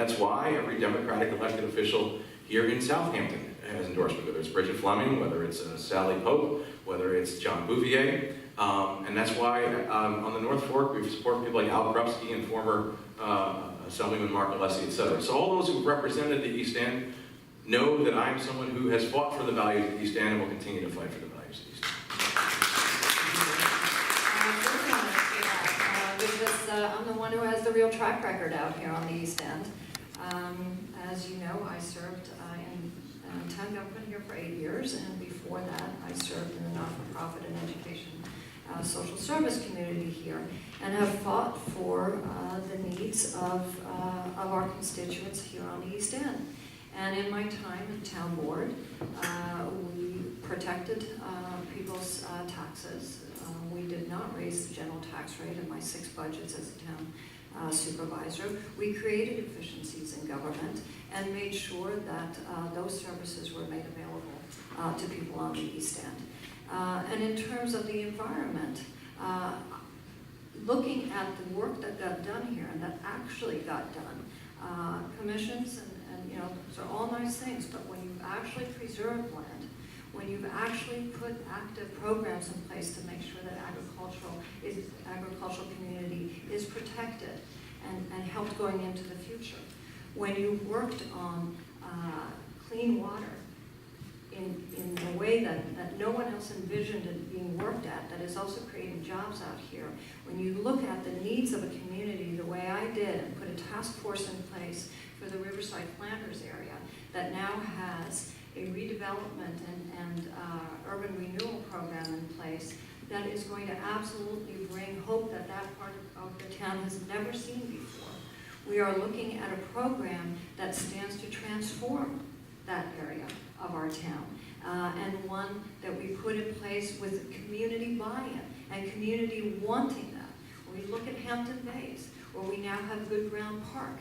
that's why every Democratic elected official here in Southampton has endorsed me, whether it's Bridget Fleming, whether it's Sally Pope, whether it's John Bouvier. And that's why on the North Fork, we support people like Al Krupski and former Assemblyman Mark Alessi, et cetera. So all those who represented the East End know that I'm someone who has fought for the values of the East End and will continue to fight for the values of the East End. Because I'm the one who has the real track record out here on the East End. As you know, I served in town government here for 8 years, and before that, I served in the not-for-profit and education social service community here, and have fought for the needs of our constituents here on the East End. And in my time at town board, we protected people's taxes. We did not raise the general tax rate in my 6 budgets as a town supervisor. We created efficiencies in government and made sure that those services were made available to people on the East End. And in terms of the environment, looking at the work that got done here and that actually got done, commissions and you know, those are all nice things, but when you've actually preserved land, when you've actually put active programs in place to make sure that agricultural community is protected and helped going into the future, when you worked on clean water in a way that no one else envisioned it being worked at, that is also creating jobs out here, when you look at the needs of a community the way I did and put a task force in place for the Riverside Planters area that now has a redevelopment and urban renewal program in place that is going to absolutely bring hope that that part of the town has never seen before. We are looking at a program that stands to transform that area of our town, and one that we put in place with community buy-in and community wanting that. When we look at Hampton Bays, where we now have Good Ground Park,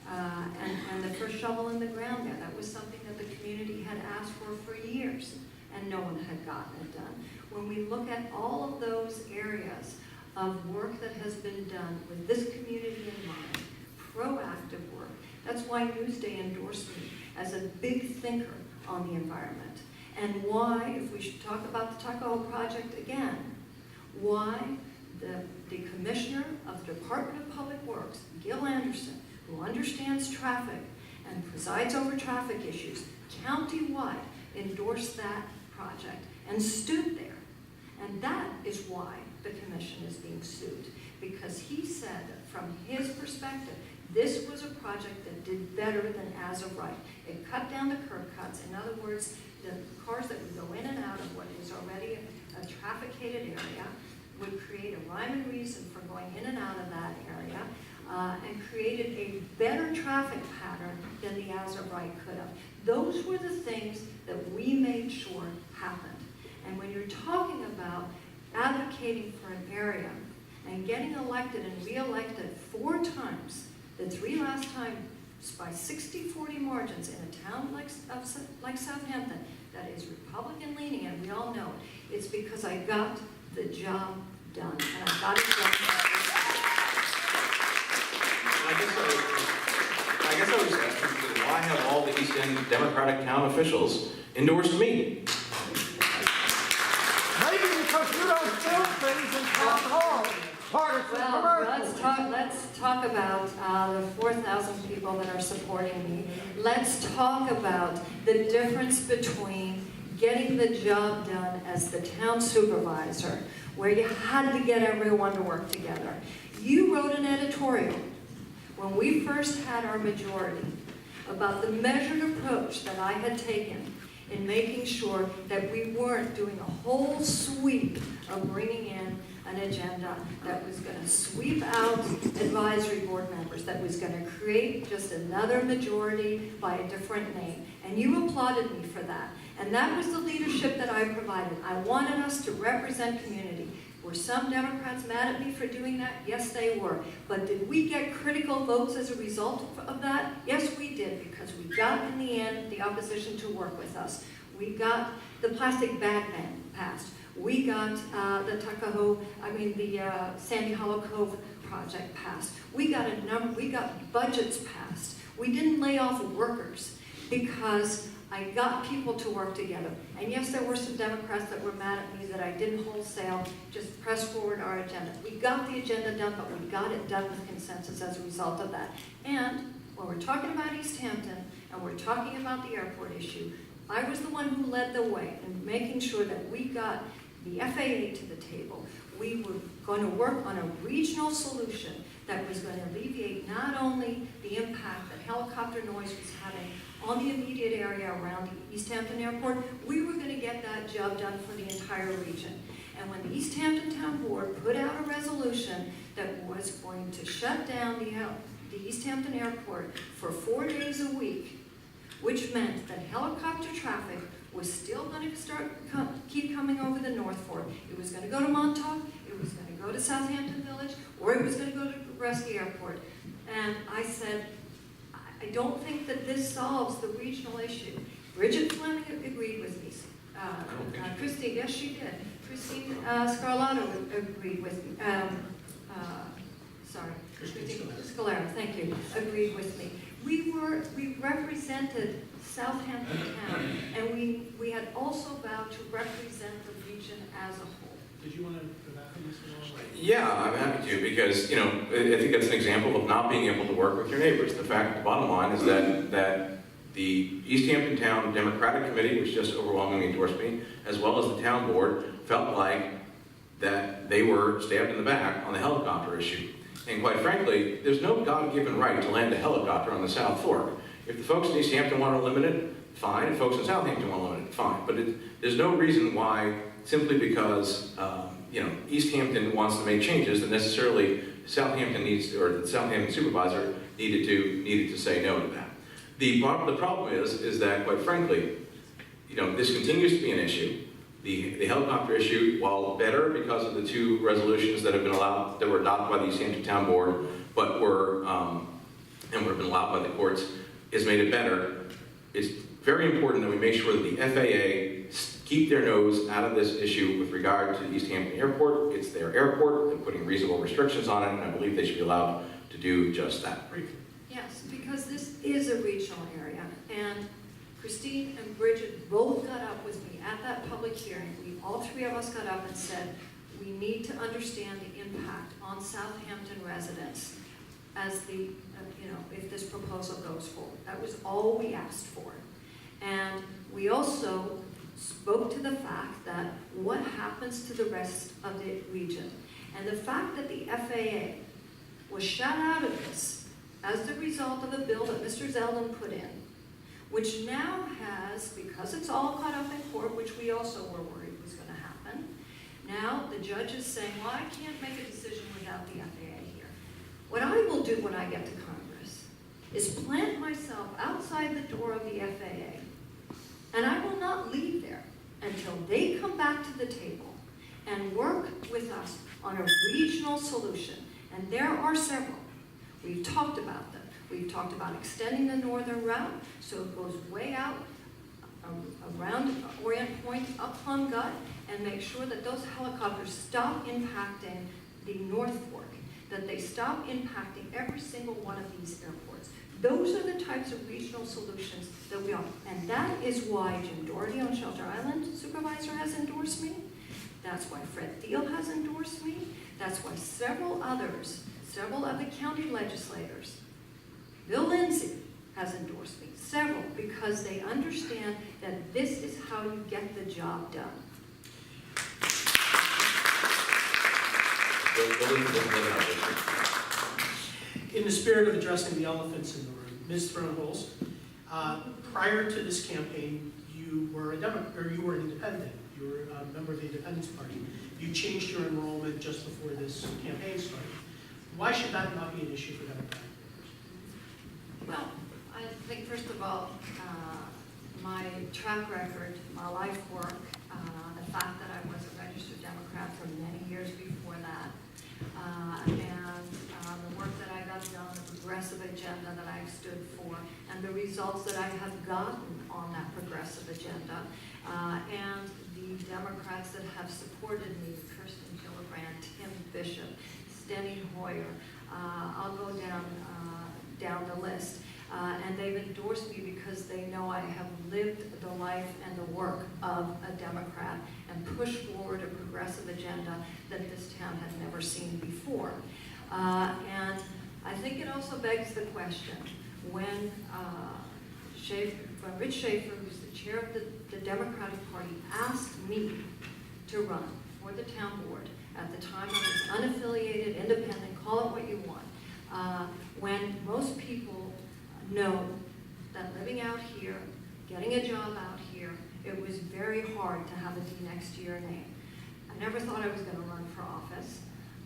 and the first shovel in the ground there, that was something that the community had asked for years, and no one had gotten it done. When we look at all of those areas of work that has been done with this community in mind, proactive work, that's why Newsday endorsed me as a big thinker on the environment. And why, if we should talk about the Tuckahoe project again, why the Commissioner of the Department of Public Works, Gil Anderson, who understands traffic and presides over traffic issues county-wide, endorsed that project and stood there. And that is why the commission is being sued, because he said that from his perspective, this was a project that did better than as of right. It cut down the curb cuts. In other words, the cars that would go in and out of what is already a trafficated area would create a rhyme and reason for going in and out of that area, and created a better traffic pattern than the as of right could have. Those were the things that we made sure happened. And when you're talking about advocating for an area and getting elected and re-elected 4 times, the 3 last times by 60-40 margins in a town like Southampton that is Republican leaning, and we all know it, it's because I got the job done, and I got it done. I guess I was asking, why have all the East End Democratic town officials endorsed me? Maybe because you don't fill things in town hall. Well, let's talk about the 4,000 people that are supporting me. Let's talk about the difference between getting the job done as the town supervisor, where you had to get everyone to work together. You wrote an editorial when we first had our majority about the measured approach that I had taken in making sure that we weren't doing a whole sweep of bringing in an agenda that was going to sweep out advisory board members, that was going to create just another majority by a different name. And you applauded me for that. And that was the leadership that I provided. I wanted us to represent community. Were some Democrats mad at me for doing that? Yes, they were. But did we get critical votes as a result of that? Yes, we did, because we got, in the end, the opposition to work with us. We got the plastic bag ban passed. We got the Sandy Hollow Cove project passed. We got budgets passed. We didn't lay off workers because I got people to work together. And yes, there were some Democrats that were mad at me that I didn't wholesale just press forward our agenda. We got the agenda done, but we got it done with consensus as a result of that. And when we're talking about East Hampton and we're talking about the airport issue, I was the one who led the way in making sure that we got the FAA to the table. We were going to work on a regional solution that was going to alleviate not only the impact that helicopter noise was having on the immediate area around the East Hampton Airport, we were going to get that job done for the entire region. And when the East Hampton Town Board put out a resolution that was going to shut down the East Hampton Airport for 4 days a week, which meant that helicopter traffic was still going to keep coming over the North Fork. It was going to go to Montauk, it was going to go to Southampton Village, or it was going to go to Rusky Airport. And I said, I don't think that this solves the regional issue. Bridget Fleming agreed with me. Christine, yes she did. Christine Scarlato agreed with me. Christine Scalera, thank you, agreed with me. We represented Southampton Town, and we had also vowed to represent the region as a whole. Did you want to go back on this at all? Yeah, I'm happy to, because, I think that's an example of not being able to work with your neighbors. The bottom line is that the East Hampton Town Democratic Committee, which just overwhelmingly endorsed me, as well as the town board, felt like that they were stabbed in the back on the helicopter issue. And quite frankly, there's no God-given right to land a helicopter on the South Fork. If the folks in East Hampton want to limit it, fine. If folks in Southampton want to limit it, fine. But there's no reason why, simply because East Hampton wants to make changes, that necessarily Southampton needs, or the Southampton supervisor needed to say no to that. The problem is that, quite frankly, this continues to be an issue. The helicopter issue, while better because of the 2 resolutions that have been allowed, that were adopted by the East Hampton Town Board, but were and would have been allowed by the courts, has made it better. It's very important that we make sure that the FAA keep their nose out of this issue with regard to the East Hampton Airport. It's their airport. They're putting reasonable restrictions on it, and I believe they should be allowed to do just that. Yes, because this is a regional area, and Christine and Bridget both got up with me at that public hearing. All 3 of us got up and said, we need to understand the impact on Southampton residents as if this proposal goes forward. That was all we asked for. And we also spoke to the fact that what happens to the rest of the region. And the fact that the FAA was shut out of this as the result of a bill that Mr. Zeldin put in, which now has, because it's all caught up in court, which we also were worried was going to happen, now the judge is saying, well, I can't make a decision without the FAA here. What I will do when I get to Congress is plant myself outside the door of the FAA, and I will not leave there until they come back to the table and work with us on a regional solution. And there are several. We've talked about them. We've talked about extending the northern route so it goes way out around Orient Point, up Plum Gut, and make sure that those helicopters stop impacting the North Fork, that they stop impacting every single one of these airports. Those are the types of regional solutions that we offer. And that is why Jim Doherty on Shelter Island Supervisor has endorsed me. That's why Fred Thiel has endorsed me. That's why several other county legislators, Bill Lindsay has endorsed me, several, because they understand that this is how you get the job done. In the spirit of addressing the elephants in the room, Ms. Throneholes, prior to this campaign, you were an independent. You were a member of the Independence Party. You changed your enrollment just before this campaign started. Why should that not be an issue for Democratic voters? Well, I think first of all, my track record, my life work, the fact that I was a registered Democrat for many years before that, and the work that I got done, the progressive agenda that I've stood for, and the results that I have gotten on that progressive agenda, and the Democrats that have supported me, Kirsten Gillibrand, Tim Bishop, Steny Hoyer, I'll go down the list. and they've endorsed me because they know I have lived the life and the work of a Democrat and pushed forward a progressive agenda that this town had never seen before. And I think it also begs the question, when Rich Schaefer, who's the chair of the Democratic Party, asked me to run for the town board, at the time I was unaffiliated, independent, call it what you want, when most people know that living out here, getting a job out here, it was very hard to have a D next to your name. I never thought I was going to run for office.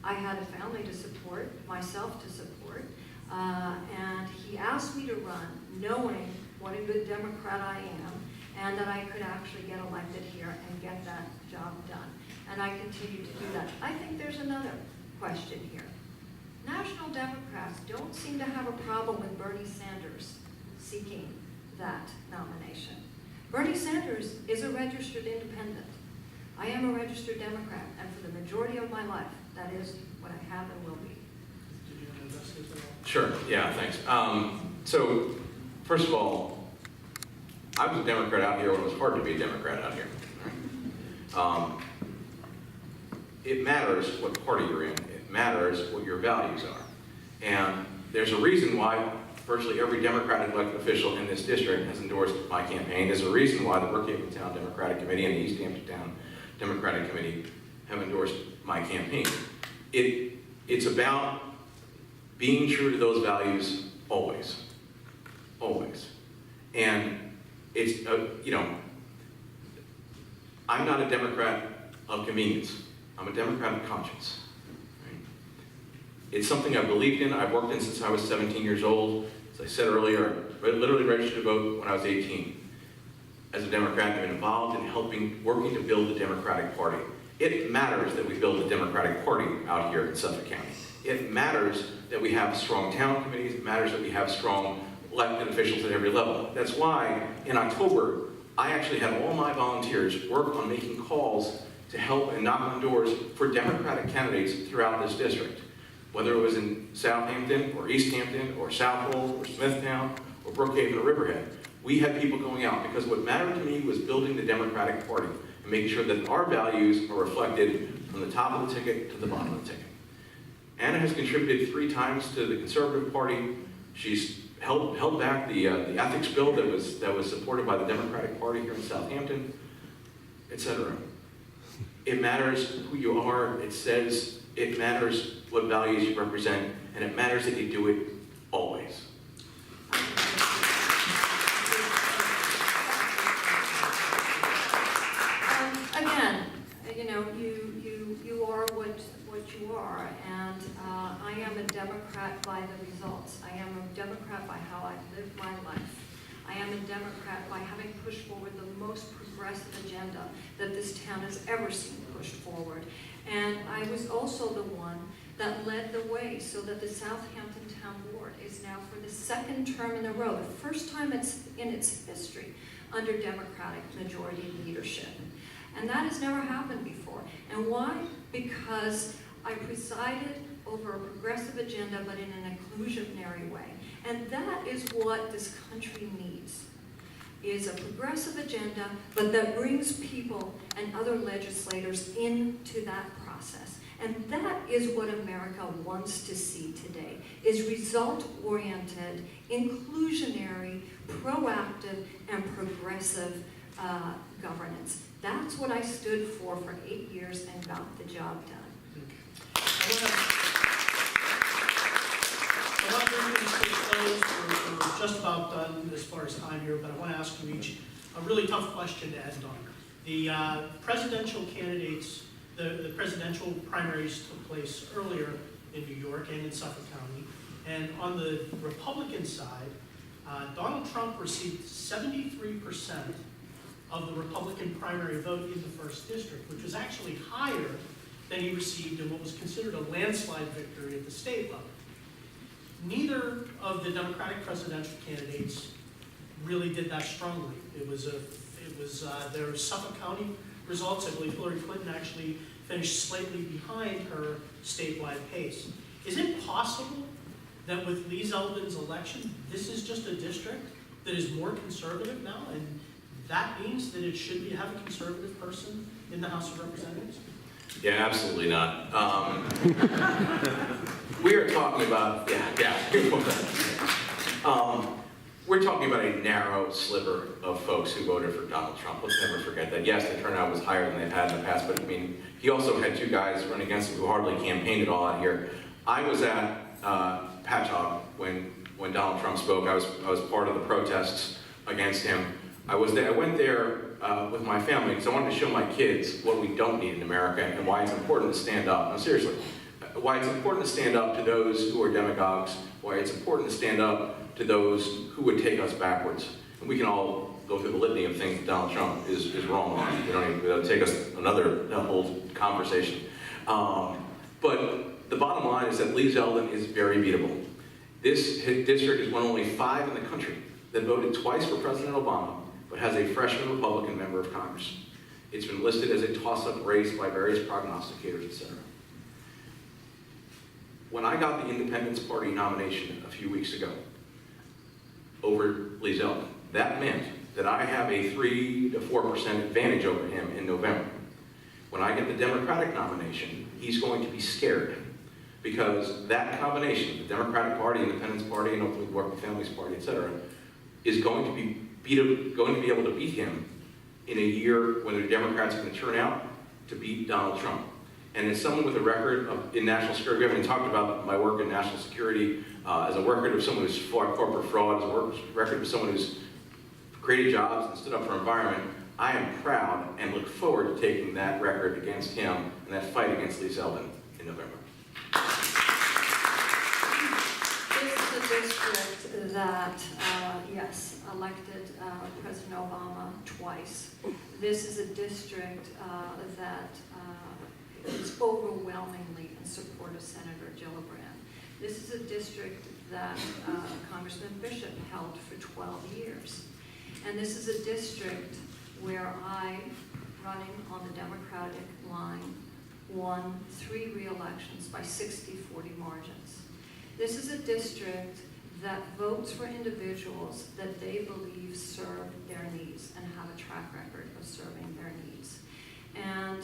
I had a family to support, myself to support, and he asked me to run, knowing what a good Democrat I am, and that I could actually get elected here and get that job done. And I continue to do that. I think there's another question here. National Democrats don't seem to have a problem with Bernie Sanders seeking that nomination. Bernie Sanders is a registered independent. I am a registered Democrat, and for the majority of my life, that is what I have and will be. Did you want to address this at all? Sure, yeah, thanks. So, first of all, I was a Democrat out here when it was hard to be a Democrat out here. It matters what party you're in. It matters what your values are. And there's a reason why virtually every Democratic elected official in this district has endorsed my campaign. There's a reason why the Brookhaven Town Democratic Committee and the East Hampton Town Democratic Committee have endorsed my campaign. It's about being true to those values always. Always. And it's, I'm not a Democrat of convenience. I'm a Democrat of conscience. Right? It's something I've believed in. I've worked in since I was 17 years old. As I said earlier, I literally registered to vote when I was 18. As a Democrat, I've been involved in working to build the Democratic Party. It matters that we build the Democratic Party out here in Suffolk County. It matters that we have strong town committees. It matters that we have strong elected officials at every level. That's why in October, I actually had all my volunteers work on making calls to help and knock on doors for Democratic candidates throughout this district. Whether it was in Southampton, or East Hampton, or Southold, or Smithtown, or Brookhaven, or Riverhead, we had people going out because what mattered to me was building the Democratic Party and making sure that our values are reflected from the top of the ticket to the bottom of the ticket. Anna has contributed 3 times to the Conservative Party. She's held back the ethics bill that was supported by the Democratic Party here in Southampton, etc. It matters who you are. It matters what values you represent, and it matters that you do it always. Again, you are what you are, and I am a Democrat by the results. I am a Democrat by how I live my life. I am a Democrat by having pushed forward the most progressive agenda that this town has ever seen pushed forward. And I was also the one that led the way so that the Southampton Town Board is now for the 2nd term in a row, the first time in its history, under Democratic majority leadership. And that has never happened before. And why? Because I presided over a progressive agenda, but in an inclusionary way. And that is what this country needs, is a progressive agenda, but that brings people and other legislators into that process. And that is what America wants to see today, is result-oriented, inclusionary, proactive, and progressive governance. That's what I stood for 8 years and got the job done. I want to bring this to a close. We're just about done as far as time here, but I want to ask you each a really tough question to end on. The presidential candidates, the presidential primaries took place earlier in New York and in Suffolk County. And on the Republican side, Donald Trump received 73% of the Republican primary vote in the 1st district, which was actually higher than he received in what was considered a landslide victory at the state level. Neither of the Democratic presidential candidates really did that strongly. It was their Suffolk County results. I believe Hillary Clinton actually finished slightly behind her statewide pace. Is it possible that with Lee Zeldin's election, this is just a district that is more conservative now, and that means that it should have a conservative person in the House of Representatives? Yeah, absolutely not. We are talking about, we're talking about a narrow sliver of folks who voted for Donald Trump. Let's never forget that. Yes, the turnout was higher than they've had in the past, but I mean, he also had two guys running against him who hardly campaigned at all out here. I was at Patchogue when Donald Trump spoke. I was part of the protests against him. I went there with my family because I wanted to show my kids what we don't need in America and why it's important to stand up. No, seriously, why it's important to stand up to those who are demagogues, why it's important to stand up to those who would take us backwards. And we can all go through the litany of things that Donald Trump is wrong on. We don't even take us another whole conversation. But the bottom line is that Lee Zeldin is very beatable. This district is one of only 5 in the country that voted twice for President Obama, but has a freshman Republican member of Congress. It's been listed as a toss-up race by various prognosticators, etc. When I got the Independence Party nomination a few weeks ago over Lee Zeldin, that meant that I have a 3 to 4% advantage over him in November. When I get the Democratic nomination, he's going to be scared because that combination, the Democratic Party, Independence Party, and hopefully the Working Families Party, etc., is going to be able to beat him in a year when the Democrats are going to turn out to beat Donald Trump. And as someone with a record in national security, we haven't talked about my work in national security, as a record of someone who's fought corporate fraud, as a record of someone who's created jobs and stood up for environment, I am proud and look forward to taking that record against him and that fight against Lee Zeldin in November. This is a district that, yes, elected President Obama twice. This is a district that is overwhelmingly in support of Senator Gillibrand. This is a district that Congressman Bishop held for 12 years. And this is a district where I, running on the Democratic line, won 3 re-elections by 60-40 margins. This is a district that votes for individuals that they believe serve their needs and have a track record of serving their needs. And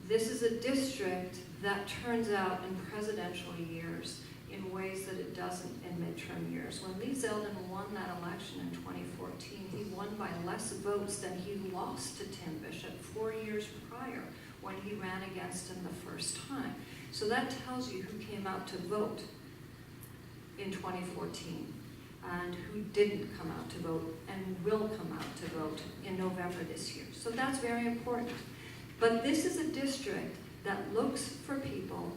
this is a district that turns out in presidential years in ways that it doesn't in midterm years. When Lee Zeldin won that election in 2014, he won by less votes than he lost to Tim Bishop 4 years prior when he ran against him the first time. So that tells you who came out to vote in 2014 and who didn't come out to vote and will come out to vote in November this year. So that's very important. But this is a district that looks for people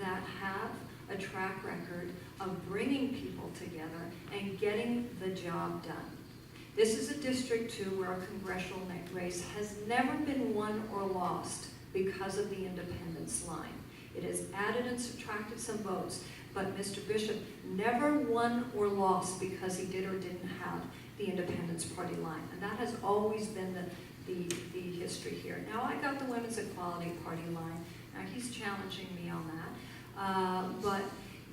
that have a track record of bringing people together and getting the job done. This is a district, too, where a congressional race has never been won or lost because of the independence line. It has added and subtracted some votes, but Mr. Bishop never won or lost because he did or didn't have the Independence Party line. And that has always been the history here. Now, I got the Women's Equality Party line. Now, he's challenging me on that. But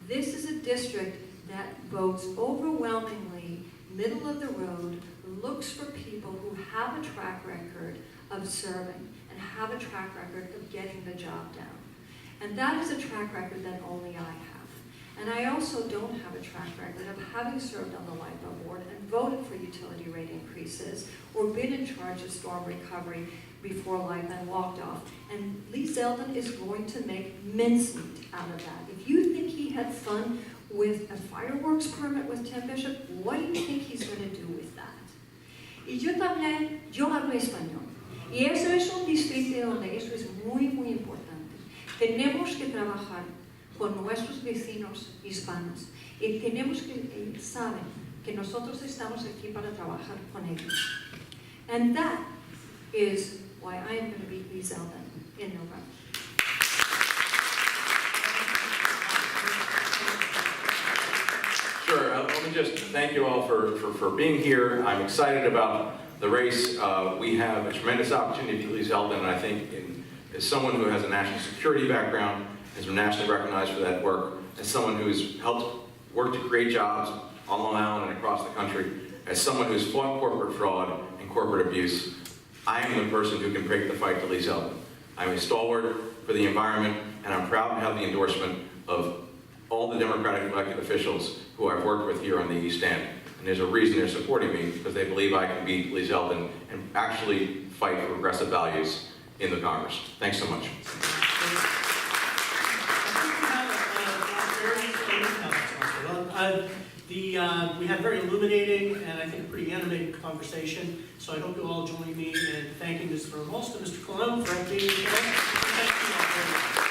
this is a district that votes overwhelmingly middle of the road, looks for people who have a track record of serving and have a track record of getting the job done. And that is a track record that only I have. And I also don't have a track record of having served on the LIPA board and voted for utility rate increases or been in charge of storm recovery before LIPA and walked off. And Lee Zeldin is going to make mincemeat out of that. If you think he had fun with a fireworks permit with Tim Bishop, what do you think he's going to do with that? Y yo hablo español. Y eso es un distrito donde eso es muy, muy importante. Tenemos que trabajar con nuestros vecinos hispanos y tenemos que saben que nosotros estamos aquí para trabajar con ellos. And that is why I am going to beat Lee Zeldin in November. Sure, let me just thank you all for being here. I'm excited about the race. We have a tremendous opportunity to Lee Zeldin, and I think as someone who has a national security background, has been nationally recognized for that work, as someone who's helped worked to create jobs on Long Island and across the country. As someone who's fought corporate fraud and corporate abuse, I am the person who can break the fight to Lee Zeldin. I'm a stalwart for the environment, and I'm proud to have the endorsement of all the Democratic elected officials who I've worked with here on the East End. And there's a reason they're supporting me, because they believe I can beat Lee Zeldin and actually fight for progressive values in the Congress. Thanks so much. We had a very illuminating and I think pretty animated conversation, so I hope you all join me in thanking Mr. Fourm and Mr. Cologne for being here. Thank you all very much.